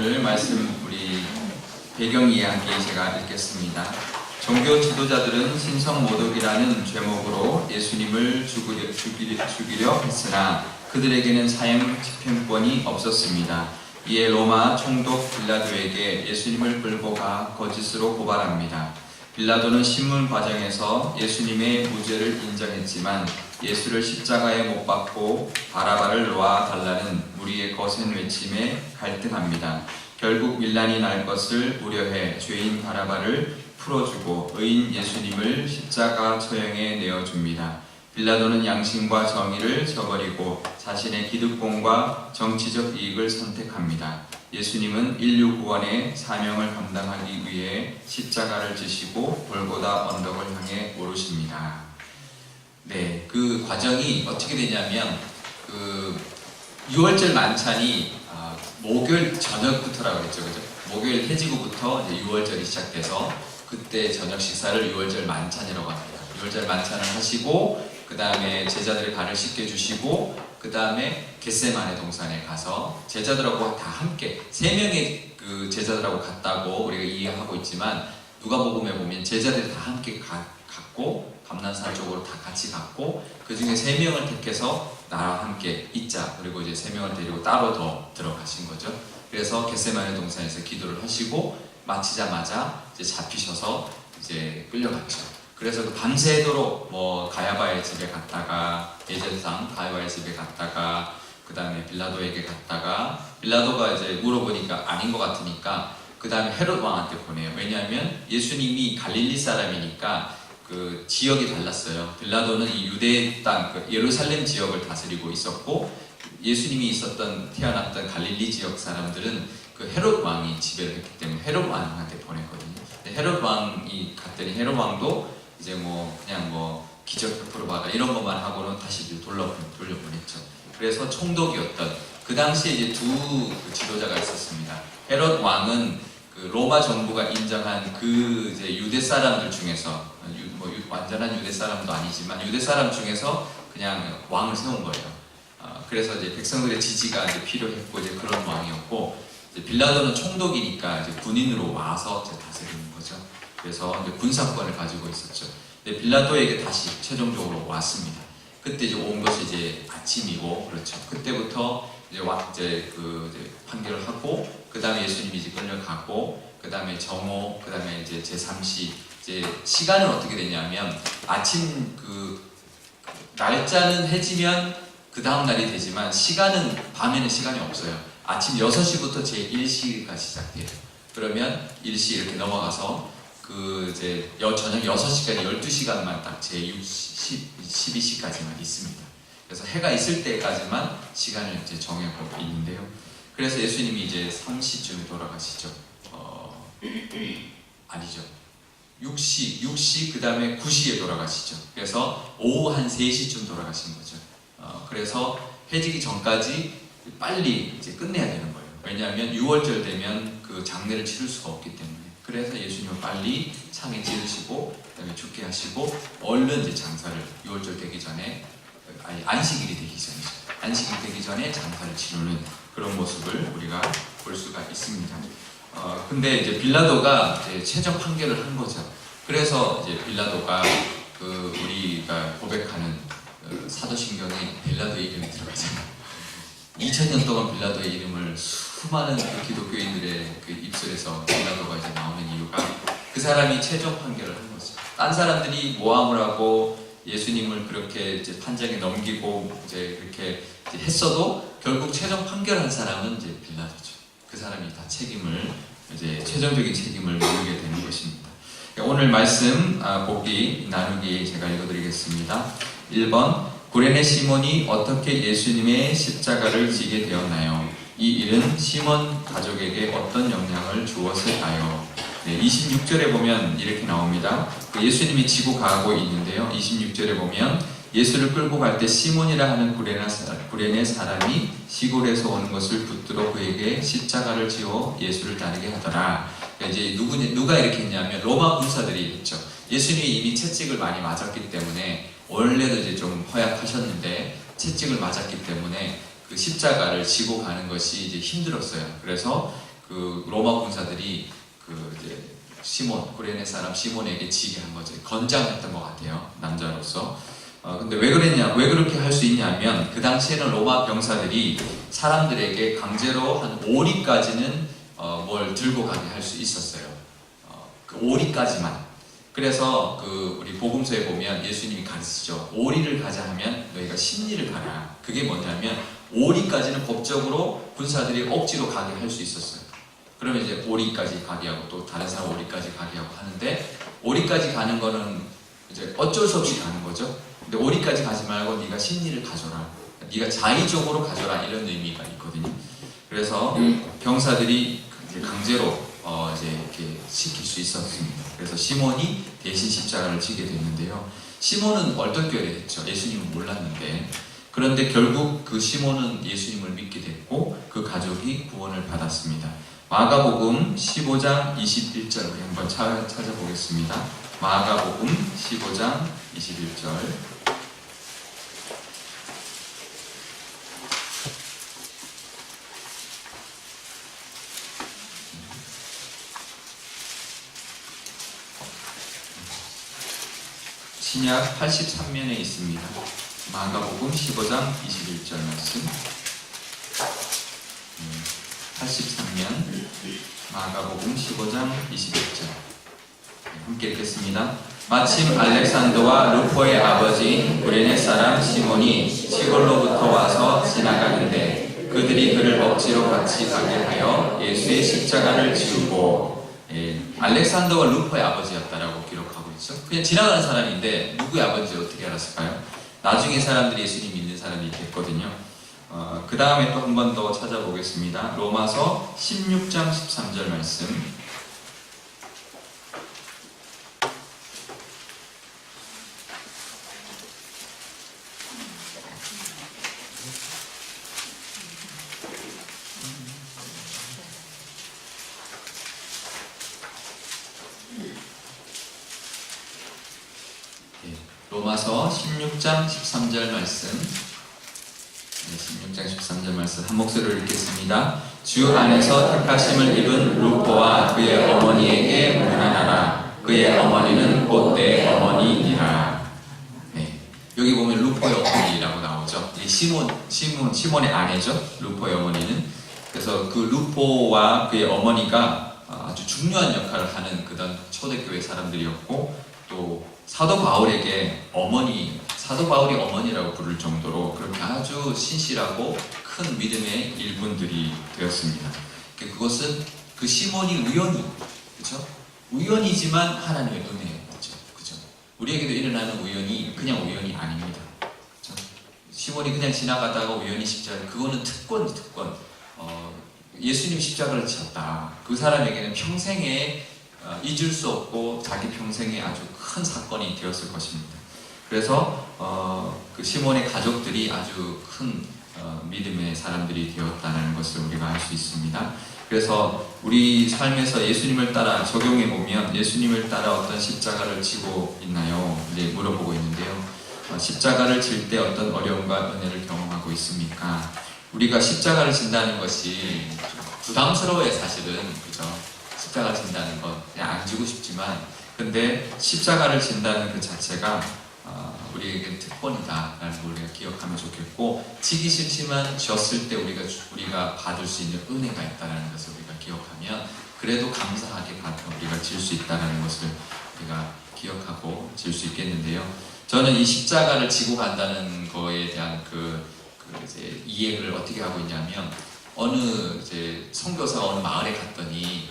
오늘 말씀 우리 배경 이야기 제가 읽겠습니다. 종교 지도자들은 신성모독이라는 제목으로 예수님을 죽이려 했으나 그들에게는 사형 집행권이 없었습니다. 이에 로마 총독 빌라도에게 예수님을 끌고 가 거짓으로 고발합니다. 빌라도는 신문 과정에서 예수님의 무죄를 인정했지만 예수를 십자가에 못 박고 바라바를 놓아달라는 무리의 거센 외침에 갈등합니다. 결국 밀란이 날 것을 우려해 죄인 바라바를 풀어주고 의인 예수님을 십자가 처형에 내어줍니다. 빌라도는 양심과 정의를 저버리고 자신의 기득권과 정치적 이익을 선택합니다. 예수님은 인류 구원의 사명을 감당하기 위해 십자가를 지시고 골고다 언덕을 향해 오르십니다. 네, 그 과정이 어떻게 되냐면 그 6월절 만찬이 목요일 저녁부터라고 했죠, 그죠? 목요일 해지구부터 이제 6월절이 시작돼서 그때 저녁 식사를 6월절 만찬이라고 합니다. 6월절 만찬을 하시고 그 다음에 제자들의 발을 씻겨주시고 그 다음에 겟세마네 동산에 가서 제자들하고 다 함께 3명의 그 제자들하고 갔다고 우리가 이해하고 있지만 누가복음에 보면 제자들이 다 함께 갔고 감난산 쪽으로 다 같이 갔고 그 중에 3명을 택해서 나와 함께 있자 그리고 이제 3명을 데리고 따로 더 들어가신 거죠. 그래서 겟세마네 동산에서 기도를 하시고 마치자마자 이제 잡히셔서 이제 끌려갔죠. 그래서 그 밤새도록 뭐 가야바의 집에 갔다가 대제사장 가야바의 집에 갔다가 그 다음에 빌라도에게 갔다가 빌라도가 이제 물어보니까 아닌 것 같으니까 그 다음에 헤롯 왕한테 보내요. 왜냐하면 예수님이 갈릴리 사람이니까 그 지역이 달랐어요. 빌라도는 이 유대 땅, 그 예루살렘 지역을 다스리고 있었고 예수님이 태어났던 갈릴리 지역 사람들은 그 헤롯 왕이 지배를 했기 때문에 헤롯 왕한테 보냈거든요. 헤롯 왕이 갔더니 헤롯 왕도 이제 그냥 기적 베풀어 봐라 이런 것만 하고는 다시 돌려보냈죠. 그래서 총독이었던 그 당시에 이제 두 지도자가 있었습니다. 헤롯 왕은 그 로마 정부가 인정한 그 이제 유대 사람들 중에서 완전한 유대 사람도 아니지만 유대 사람 중에서 그냥 왕을 세운 거예요. 그래서 이제 백성들의 지지가 이제 필요했고 이제 그런 왕이었고 이제 빌라도는 총독이니까 이제 군인으로 와서 이제 다스리는 거죠. 그래서 이제 군사권을 가지고 있었죠. 근데 빌라도에게 다시 최종적으로 왔습니다. 그때 이제 온 것이 이제 아침이고 그렇죠. 그때부터 이제 판결을 하고 그 다음에 예수님이 이제 끌려가고 그 다음에 정오 그 다음에 이제 제3시 이제 시간은 어떻게 되냐면 아침 날짜는 해지면 그 다음 날이 되지만 밤에는 시간이 없어요. 아침 6시부터 제1시가 시작돼요. 그러면 1시 이렇게 넘어가서 이제 저녁 6시까지 12시간만 딱 제12시까지만 있습니다. 그래서 해가 있을 때까지만 시간을 이제 정해고 있는데요. 그래서 예수님이 이제 3시쯤에 돌아가시죠. 아니죠. 6시 그 다음에 9시에 돌아가시죠. 그래서 오후 한 3시쯤 돌아가신 거죠. 그래서 해지기 전까지 빨리 이제 끝내야 되는 거예요. 왜냐하면 6월절 되면 그 장례를 치를 수가 없기 때문에. 그래서 예수님은 빨리 창에 찌르시고 그다음에 죽게 하시고 얼른 이제 장사를 6월절 되기 전에 안식일이 되기 전이죠. 안식일 되기 전에 장사를 치르는 그런 모습을 우리가 볼 수가 있습니다. 근데 이제 빌라도가 이제 최종 판결을 한 거죠. 그래서 이제 빌라도가 우리가 고백하는 사도신경에 빌라도의 이름이 들어가잖아요. 2000년 동안 빌라도의 이름을 수많은 기독교인들의 입술에서 빌라도가 이제 나오는 이유가 그 사람이 최종 판결을 한 거죠. 딴 사람들이 모함을 하고 예수님을 그렇게 이제 판정에 넘기고 이제 그렇게 이제 했어도 결국 최종 판결한 사람은 이제 빌라도죠. 그 사람이 다 최종적인 책임을 물게 되는 것입니다. 오늘 말씀 나누기 제가 읽어드리겠습니다. 1번 구레네 시몬이 어떻게 예수님의 십자가를 지게 되었나요? 이 일은 시몬 가족에게 어떤 영향을 주었을까요? 네, 26절에 보면 이렇게 나옵니다. 예수님이 지고 가고 있는데요. 26절에 보면 예수를 끌고 갈 때 시몬이라 하는 구레네 사람이 시골에서 오는 것을 붙들어 그에게 십자가를 지어 예수를 따르게 하더라. 이제 누가 이렇게 했냐면 로마 군사들이 했죠. 예수님이 이미 채찍을 많이 맞았기 때문에 원래도 이제 좀 허약하셨는데 채찍을 맞았기 때문에 그 십자가를 지고 가는 것이 이제 힘들었어요. 그래서 그 로마 군사들이 이제 시몬, 구레네 사람 시몬에게 지게 한 거죠. 건장했던 것 같아요, 남자로서. 근데 왜 그랬냐, 왜 그렇게 할 수 있냐면, 그 당시에는 로마 병사들이 사람들에게 강제로 한 5리까지는 뭘 들고 가게 할 수 있었어요. 그 5리까지만. 그래서 우리 복음서에 보면 예수님이 가르치죠. 5리를 가자 하면 너희가 10리를 가라. 그게 뭐냐면 5리까지는 법적으로 군사들이 억지로 가게 할 수 있었어요. 그러면 이제 5리까지 가게 하고 또 다른 사람 5리까지 가게 하고 하는데, 5리까지 가는 거는 이제 어쩔 수 없이 가는 거죠. 근데 5리까지 가지 말고 네가 10리를 가져라. 네가 자의적으로 가져라, 이런 의미가 있거든요. 그래서 병사들이 강제로 이제 이렇게 시킬 수 있었습니다. 그래서 시몬이 대신 십자가를 지게 됐는데요. 시몬은 얼떨결에 했죠. 예수님은 몰랐는데. 그런데 결국 그 시몬은 예수님을 믿게 됐고 그 가족이 구원을 받았습니다. 마가복음 15장 21절 우리 한번 찾아보겠습니다. 마가복음 15장 21절. 신약 83면에 있습니다. 마가복음 15장 21절 말씀. 83면 마가복음 15장 21절 함께 읽겠습니다. 마침 알렉산더와 루포의 아버지인 구레네 사람 시몬이 시골로부터 와서 지나가는데 그들이 그를 억지로 같이 가게 하여 예수의 십자가를 지우고, 알렉산더와 루포의 아버지였다라고 기록하고 있죠. 그냥 지나가는 사람인데 누구의 아버지인지 어떻게 알았을까요? 나중에 사람들이 예수님 믿는 사람이 됐거든요. 그 다음에 또 한 번 더 찾아보겠습니다. 로마서 16장 13절 말씀. 로마서 16장 13절 말씀. 16장 13절 말씀 한 목소리로 읽겠습니다. 주 안에서 택하심을 입은 루포와 그의 어머니에게 문안하라. 그의 어머니는 곧 내 어머니니라. 네, 여기 보면 루포의 어머니라고 나오죠. 시몬의 아내죠. 루포의 어머니는. 그래서 그 루포와 그의 어머니가 아주 중요한 역할을 하는 그런 초대교회 사람들이었고, 또 사도 바울에게 사도 바울이 어머니라고 부를 정도로 그렇게 아주 신실하고 큰 믿음의 일꾼들이 되었습니다. 그것은 그 시몬이 우연히, 그렇죠? 우연이지만 하나님의 은혜였죠. 그렇죠? 우리에게도 일어나는 우연이 그냥 우연이 아닙니다. 그렇죠? 시몬이 그냥 지나가다가 우연히 십자가, 그거는 특권. 예수님 십자가를 지었다. 그 사람에게는 평생에 잊을 수 없고 자기 평생에 아주 큰 사건이 되었을 것입니다. 그래서 그 시몬의 가족들이 아주 큰 믿음의 사람들이 되었다는 것을 우리가 알 수 있습니다. 그래서 우리 삶에서 예수님을 따라 적용해 보면 예수님을 따라 어떤 십자가를 지고 있나요? 이제 물어보고 있는데요. 십자가를 질 때 어떤 어려움과 은혜를 경험하고 있습니까? 우리가 십자가를 진다는 것이 부담스러워요, 사실은. 그죠? 십자가를 진다는 건 그냥 안 지고 싶지만, 근데 십자가를 진다는 그 자체가 우리에게 특권이다라는 걸 우리가 기억하면 좋겠고, 지기 싫지만 졌을 때 우리가 받을 수 있는 은혜가 있다는 것을 우리가 기억하면, 그래도 감사하게 우리가 질 수 있다는 것을 우리가 기억하고 질 수 있겠는데요. 저는 이 십자가를 지고 간다는 거에 대한 이제 이해를 어떻게 하고 있냐면, 어느 이제 선교사가 어느 마을에 갔더니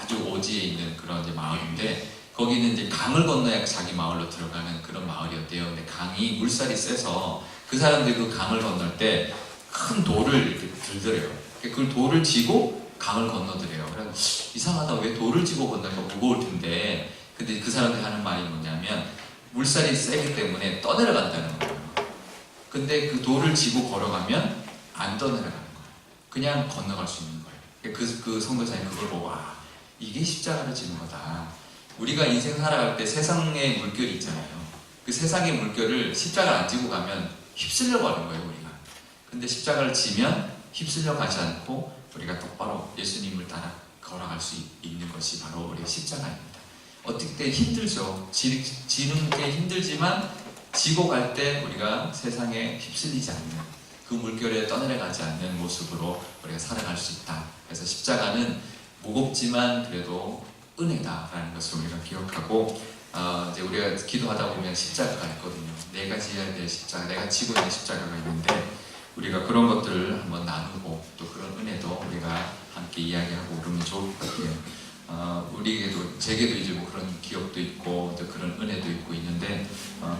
아주 오지에 있는 그런 이제 마을인데, 거기는 이제 강을 건너야 자기 마을로 들어가는 그런 마을이었대요. 근데 강이 물살이 세서 그 사람들이 그 강을 건널 때 큰 돌을 이렇게 들더래요. 그 돌을 지고 강을 건너더래요. 그래서 이상하다, 왜 돌을 지고 건너니까 무거울 텐데. 근데 그 사람들이 하는 말이 뭐냐면, 물살이 세기 때문에 떠내려간다는 거예요. 근데 그 돌을 지고 걸어가면 안 떠내려가는 거예요. 그냥 건너갈 수 있는 거예요. 그 선교사님 그걸 보고, 이게 십자가를 지는 거다. 우리가 인생 살아갈 때 세상의 물결이 있잖아요. 그 세상의 물결을 십자가를 안 지고 가면 휩쓸려 가는 거예요, 우리가. 근데 십자가를 지면 휩쓸려 가지 않고 우리가 똑바로 예수님을 따라 걸어갈 수 있는 것이 바로 우리의 십자가입니다. 어떻게 때 힘들죠. 지는 게 힘들지만 지고 갈 때 우리가 세상에 휩쓸리지 않는, 그 물결에 떠내려가지 않는 모습으로 우리가 살아갈 수 있다. 그래서 십자가는 무겁지만 그래도 은혜다라는 것을 우리가 기억하고, 이제 우리가 기도하다 보면 십자가가 있거든요. 내가 지어야 될 십자가, 내가 지고 있는 십자가가 있는데, 우리가 그런 것들을 한번 나누고 또 그런 은혜도 우리가 함께 이야기하고 그러면 좋을 것 같아요. 우리에게도, 제게도 이제 뭐 그런 기억도 있고 또 그런 은혜도 있고 있는데,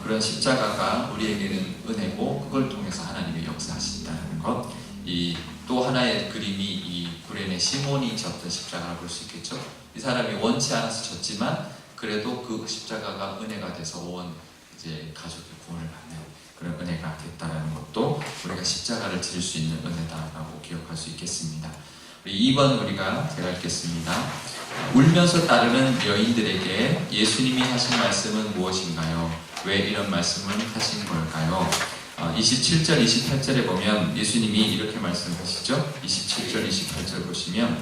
그런 십자가가 우리에게는 은혜고 그걸 통해서 하나님의 역사하신다는 것. 이 또 하나의 그림이 이 구레네 시몬이 졌던 십자가를 볼 수 있겠죠. 이 사람이 원치 않아서 졌지만 그래도 그 십자가가 은혜가 돼서 온 이제 가족의 구원을 받는 그런 은혜가 됐다는 것도 우리가 십자가를 지을 수 있는 은혜다라고 기억할 수 있겠습니다. 2번 우리가 제가 읽겠습니다. 울면서 따르는 여인들에게 예수님이 하신 말씀은 무엇인가요? 왜 이런 말씀을 하신 걸까요? 27절, 28절에 보면 예수님이 이렇게 말씀하시죠. 27절, 28절 보시면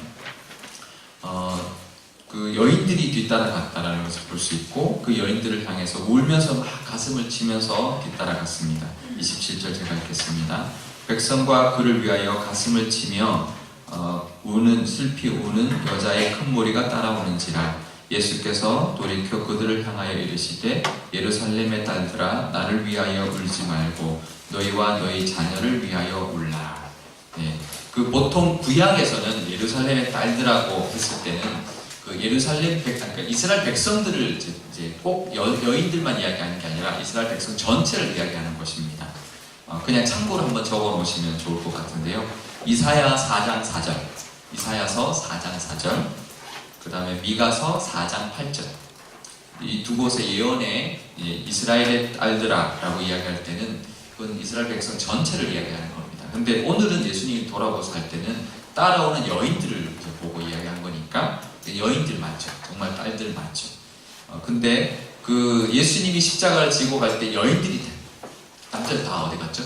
그 여인들이 뒤따라갔다라는 것을 볼 수 있고, 그 여인들을 향해서 울면서 막 가슴을 치면서 뒤따라갔습니다. 27절 제가 읽겠습니다. 백성과 그를 위하여 가슴을 치며 슬피 우는 여자의 큰 무리가 따라오는지라. 예수께서 돌이켜 그들을 향하여 이르시되 예루살렘의 딸들아 나를 위하여 울지 말고 너희와 너희 자녀를 위하여 울라. 네. 그 보통 구약에서는 예루살렘의 딸들하고 했을 때는 그 예루살렘 그러니까 이스라엘 백성들을 이제 꼭 여인들만 이야기하는 게 아니라 이스라엘 백성 전체를 이야기하는 것입니다. 그냥 참고로 한번 적어 놓으시면 좋을 것 같은데요. 이사야 4장 4절, 이사야서 4장 4절, 그 다음에 미가서 4장 8절. 이 두 곳의 예언에 이스라엘의 딸들아 라고 이야기할 때는 그건 이스라엘 백성 전체를 이야기하는 겁니다. 근데 오늘은 예수님이 돌아오셔서 할 때는 따라오는 여인들을 보고 이야기한 거니까 여인들 맞죠. 정말 딸들 맞죠. 근데 그 예수님이 십자가를 지고 갈 때 여인들이, 남자들 다 어디 갔죠?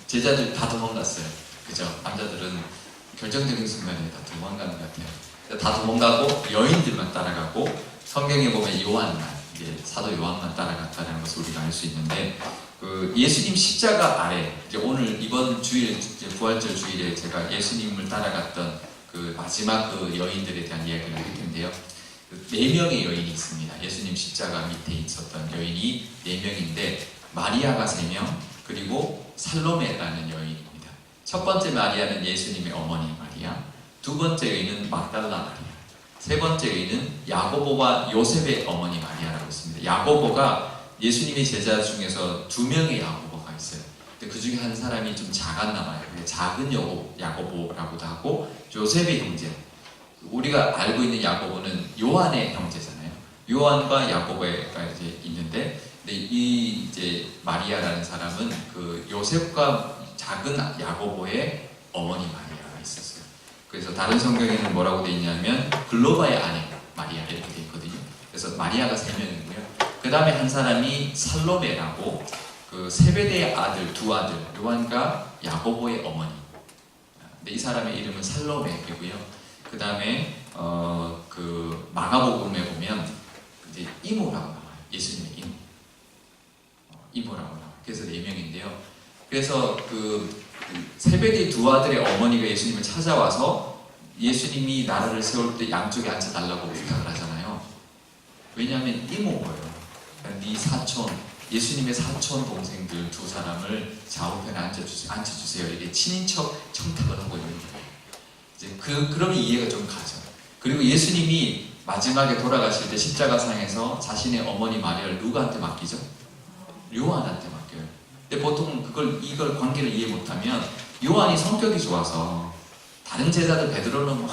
제자들 다 도망갔어요. 그죠? 남자들은 결정적인 순간에 다 도망가는 것 같아요. 다 도망가고 여인들만 따라가고, 성경에 보면 요한만, 이제 사도 요한만 따라갔다는 것을 우리가 알 수 있는데, 그 예수님 십자가 아래, 이제 오늘 이번 주일, 이제 부활절 주일에 제가 예수님을 따라갔던 그 마지막 그 여인들에 대한 이야기를 할 텐데요. 그 4명의 여인이 있습니다. 예수님 십자가 밑에 있었던 여인이 4명인데, 마리아가 3명, 그리고 살로메라는 여인입니다. 첫 번째 마리아는 예수님의 어머니 마리아, 두 번째 여인은 막달라 마리아, 세 번째 여인은 야고보와 요셉의 어머니 마리아라고 있습니다. 야고보가 예수님의 제자 중에서 2명의 야고보가 있어요. 근데 그 중에 한 사람이 좀 작았나 봐요. 작은 야고보라고도 하고, 요셉의 형제, 우리가 알고 있는 야고보는 요한의 형제잖아요. 요한과 야고보가 이제 있는데, 근데 이 이제 마리아라는 사람은 그 요셉과 작은 야고보의 어머니 마리아가 있었어요. 그래서 다른 성경에는 뭐라고 되어 있냐면 글로바의 아내 마리아 이렇게 되어 있거든요. 그래서 마리아가 3명이고요. 그 다음에 한 사람이 살로메라고, 그 세베대의 아들, 2아들, 요한과 야고보의 어머니. 근데 이 사람의 이름은 살로메이고요. 그 다음에 그 마가복음에 보면 이제 이모라고 나와요. 예수님의 이모. 이모라고 나와요. 그래서 4명인데요. 그래서 그 세베대의 2아들의 어머니가 예수님을 찾아와서 예수님이 나라를 세울 때 양쪽에 앉혀달라고 부탁을 하잖아요. 왜냐하면 이모예요. 네 사촌, 예수님의 사촌 동생들 2사람을 좌우편에 앉혀주세요. 이게 친인척 청탁을 하고 있는 거예요. 이제 그러면 이해가 좀 가죠. 그리고 예수님이 마지막에 돌아가실 때 십자가상에서 자신의 어머니 마리아를 누구한테 맡기죠? 요한한테 맡겨요. 근데 보통 이걸 관계를 이해 못하면, 요한이 성격이 좋아서 다른 제자들 베드로는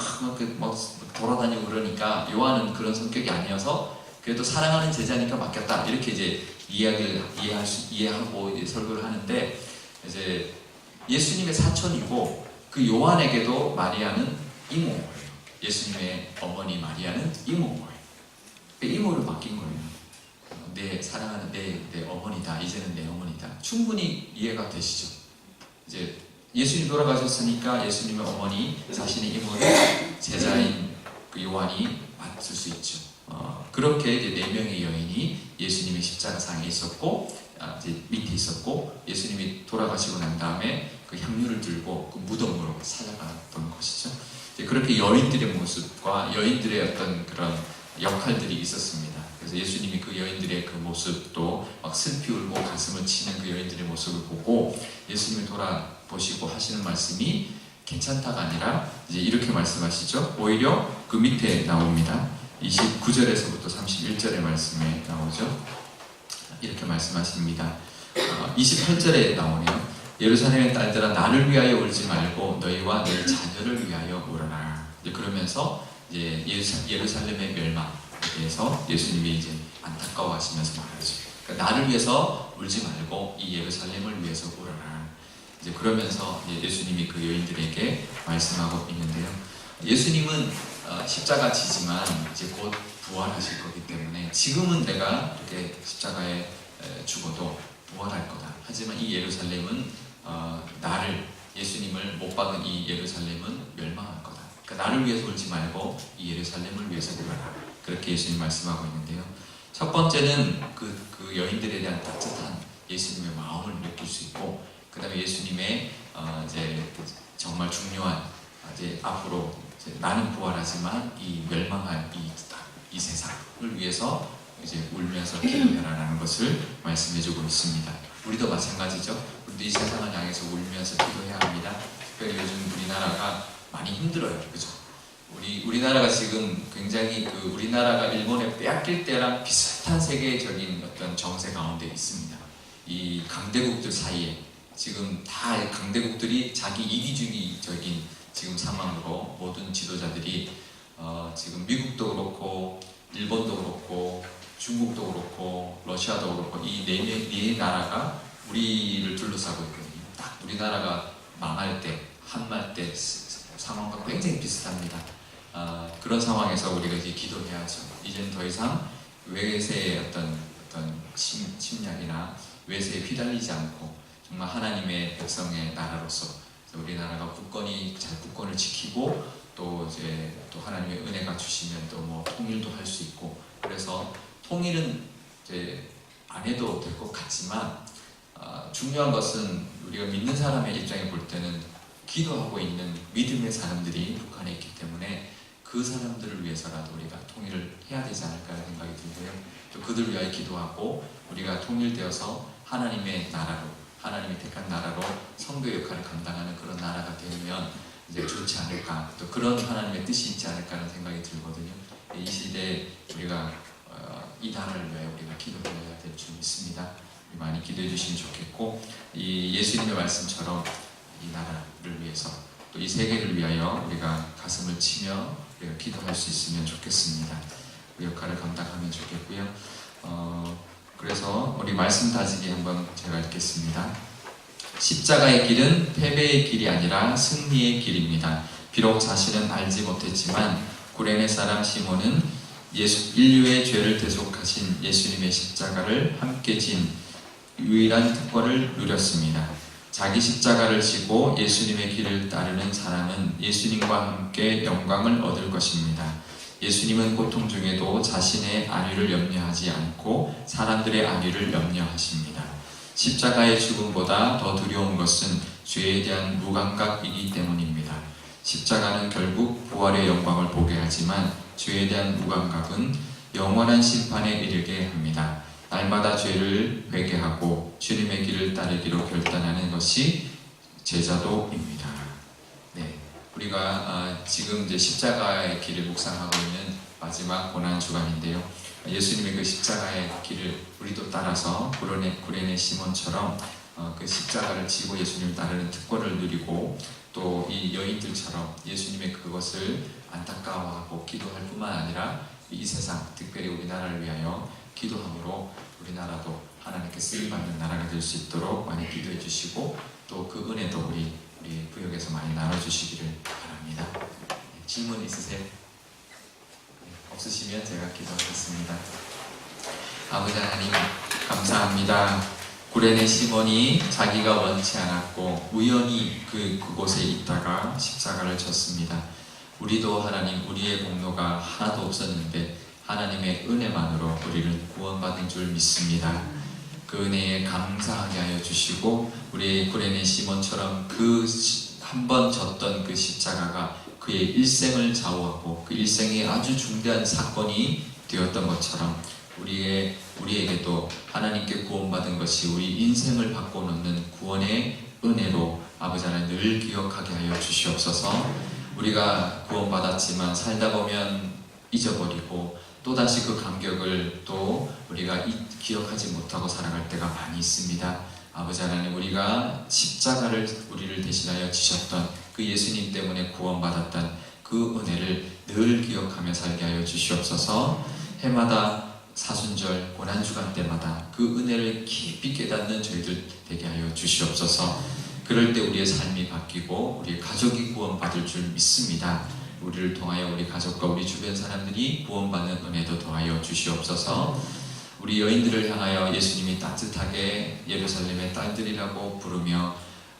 막 돌아다니고 그러니까 요한은 그런 성격이 아니어서 그래도 사랑하는 제자니까 맡겼다, 이렇게 이제 이해하고 이제 설교를 하는데, 이제 예수님의 사촌이고 그 요한에게도 마리아는 이모예요. 예수님의 어머니 마리아는 이모예요. 이모를 맡긴 거예요. 내 사랑하는 내 어머니다. 이제는 내 어머니다. 충분히 이해가 되시죠? 이제 예수님 돌아가셨으니까 예수님의 어머니, 자신의 이모를 제자인 많이 맞을 수 있죠. 그렇게 이제 4명의 여인이 예수님의 십자가상에 있었고, 이제 밑에 있었고, 예수님이 돌아가시고 난 다음에 그 향유를 들고 그 무덤으로 찾아갔던 것이죠. 이제 그렇게 여인들의 모습과 여인들의 어떤 그런 역할들이 있었습니다. 그래서 예수님이 그 여인들의 그 모습도 막 슬피 울고 가슴을 치는 그 여인들의 모습을 보고 예수님을 돌아보시고 하시는 말씀이 괜찮다가 아니라 이제 이렇게 말씀하시죠. 오히려 그 밑에 나옵니다. 29절에서부터 31절의 말씀에 나오죠. 이렇게 말씀하십니다. 28절에 나오네요. 예루살렘의 딸들아 나를 위하여 울지 말고 너희와 너희 자녀를 위하여 울어라. 이제 그러면서 이제 예루살렘의 멸망에 대해서 예수님이 이제 안타까워하시면서 말하죠. 그러니까 나를 위해서 울지 말고 이 예루살렘을 위해서 울어라. 이제 그러면서 이제 예수님이 그 여인들에게 말씀하고 있는데요. 예수님은 십자가 지지만 이제 곧 부활하실 거기 때문에 지금은 내가 이렇게 십자가에 죽어도 부활할 거다. 하지만 이 예루살렘은 나를 예수님을 못 박은 이 예루살렘은 멸망할 거다. 그러니까 나를 위해서 울지 말고 이 예루살렘을 위해서 울어라. 그렇게 예수님 말씀하고 있는데요. 첫 번째는 그 여인들에 대한 따뜻한 예수님의 마음을 느낄 수 있고, 그 다음에 예수님의 이제 정말 중요한 이제 앞으로 이제 나는 부활하지만 이 멸망할 이 세상을 위해서 이제 울면서 기도해라라는 것을 말씀해주고 있습니다. 우리도 마찬가지죠. 우리도 이 세상을 향해서 울면서 기도해야 합니다. 특별히 요즘 우리나라가 많이 힘들어요, 그죠? 우리나라가 지금 굉장히 우리나라가 일본에 빼앗길 때랑 비슷한 세계적인 어떤 정세 가운데 있습니다. 이 강대국들 사이에 지금 다 강대국들이 자기 이기주의적인 지금 상황으로 모든 지도자들이 지금 미국도 그렇고 일본도 그렇고 중국도 그렇고 러시아도 그렇고 이 네 나라가 우리를 둘러싸고 있거든요. 딱 우리나라가 망할 때, 한말 때 상황과 굉장히 비슷합니다. 그런 상황에서 우리가 이제 기도해야죠. 이제는 더 이상 외세의 어떤 침략이나 외세에 휘달리지 않고 정말 하나님의 백성의 나라로서 우리나라가 국권을 지키고 또 이제 또 하나님의 은혜가 주시면 또 뭐 통일도 할 수 있고, 그래서 통일은 이제 안 해도 될 것 같지만 중요한 것은 우리가 믿는 사람의 입장에 볼 때는 기도하고 있는 믿음의 사람들이 북한에 있기 때문에 그 사람들을 위해서라도 우리가 통일을 해야 되지 않을까라는 생각이 들고요. 또 그들을 위하여 기도하고 우리가 통일되어서 하나님의 나라로, 하나님이 택한 나라로 선교 역할을 감당하는 그런 나라가 되면 이제 좋지 않을까, 또 그런 하나님의 뜻이 있지 않을까라는 생각이 들거든요. 이 시대에 우리가 이 나라를 위하여 우리가 기도해야 될 줄 믿습니다. 많이 기도해 주시면 좋겠고, 이 예수님의 말씀처럼 이 나라를 위해서 또 이 세계를 위하여 우리가 가슴을 치며 우리가 기도할 수 있으면 좋겠습니다. 그 역할을 감당하면 좋겠고요. 그래서 우리 말씀 다지기 한번 제가 읽겠습니다. 십자가의 길은 패배의 길이 아니라 승리의 길입니다. 비록 자신은 알지 못했지만 구레네 사람 시몬은 인류의 죄를 대속하신 예수님의 십자가를 함께 진 유일한 특권을 누렸습니다. 자기 십자가를 지고 예수님의 길을 따르는 사람은 예수님과 함께 영광을 얻을 것입니다. 예수님은 고통 중에도 자신의 안위를 염려하지 않고 사람들의 안위를 염려하십니다. 십자가의 죽음보다 더 두려운 것은 죄에 대한 무감각이기 때문입니다. 십자가는 결국 부활의 영광을 보게 하지만 죄에 대한 무감각은 영원한 심판에 이르게 합니다. 날마다 죄를 회개하고 주님의 길을 따르기로 결단하는 것이 제자도입니다. 네, 우리가 지금 이제 십자가의 길을 묵상하고 있는 마지막 고난 주간인데요. 예수님의 그 십자가의 길을 우리도 따라서 구레네 시몬처럼 그 십자가를 지고 예수님을 따르는 특권을 누리고 또 이 여인들처럼 예수님의 그것을 안타까워하고 기도할 뿐만 아니라 이 세상, 특별히 우리나라를 위하여 기도함으로 우리나라도 하나님께 쓰임받는 나라가 될 수 있도록 많이 기도해 주시고 또 그 은혜도 우리 부역에서 많이 나눠주시기를 바랍니다. 질문 있으세요? 없으시면 제가 기도하겠습니다. 아버지 하나님 감사합니다. 구레네 시몬이 자기가 원치 않았고 우연히 그곳에 있다가 십자가를 졌습니다. 우리도 하나님 우리의 공로가 하나도 없었는데 하나님의 은혜만으로 우리를 구원받은 줄 믿습니다. 그 은혜에 감사하게 하여 주시고 우리 구레네 시몬처럼 그 한 번 졌던 그 십자가가 그의 일생을 좌우하고 그 일생에 아주 중대한 사건이 되었던 것처럼 우리에게도 하나님께 구원받은 것이 우리 인생을 바꿔놓는 구원의 은혜로 아버지 하나님 늘 기억하게 하여 주시옵소서. 우리가 구원받았지만 살다 보면 잊어버리고 또다시 그 감격을 또 우리가 기억하지 못하고 살아갈 때가 많이 있습니다. 아버지 하나님, 우리가 십자가를 우리를 대신하여 지셨던 그 예수님 때문에 구원받았던 그 은혜를 늘 기억하며 살게 하여 주시옵소서. 해마다 사순절, 고난주간 때마다 그 은혜를 깊이 깨닫는 저희들 되게 하여 주시옵소서. 그럴 때 우리의 삶이 바뀌고 우리의 가족이 구원받을 줄 믿습니다. 우리를 통하여 우리 가족과 우리 주변 사람들이 구원받는 은혜도 더하여 주시옵소서. 우리 여인들을 향하여 예수님이 따뜻하게 예루살렘의 딸들이라고 부르며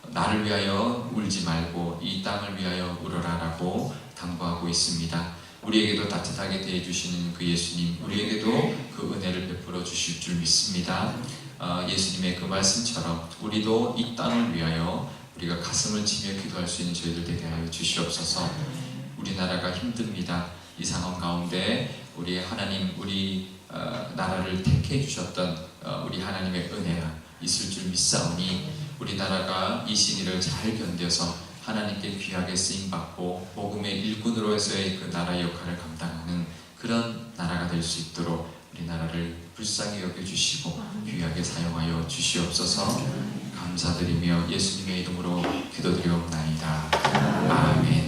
나를 위하여 울지 말고 이 땅을 위하여 울어라라고 당부하고 있습니다. 우리에게도 따뜻하게 대해주시는 그 예수님, 우리에게도 그 은혜를 베풀어 주실 줄 믿습니다. 예수님의 그 말씀처럼 우리도 이 땅을 위하여 우리가 가슴을 치며 기도할 수 있는 저희들 되게 하여 주시옵소서. 우리나라가 힘듭니다. 이 상황 가운데 우리 하나님, 우리 나라를 택해 주셨던 우리 하나님의 은혜가 있을 줄 믿사오니 우리나라가 이 시기를 잘 견뎌서 하나님께 귀하게 쓰임받고 복음의 일꾼으로서의 그 나라의 역할을 감당하는 그런 나라가 될 수 있도록 우리나라를 불쌍히 여겨주시고 귀하게 사용하여 주시옵소서. 감사드리며 예수님의 이름으로 기도드리옵나이다. 아멘.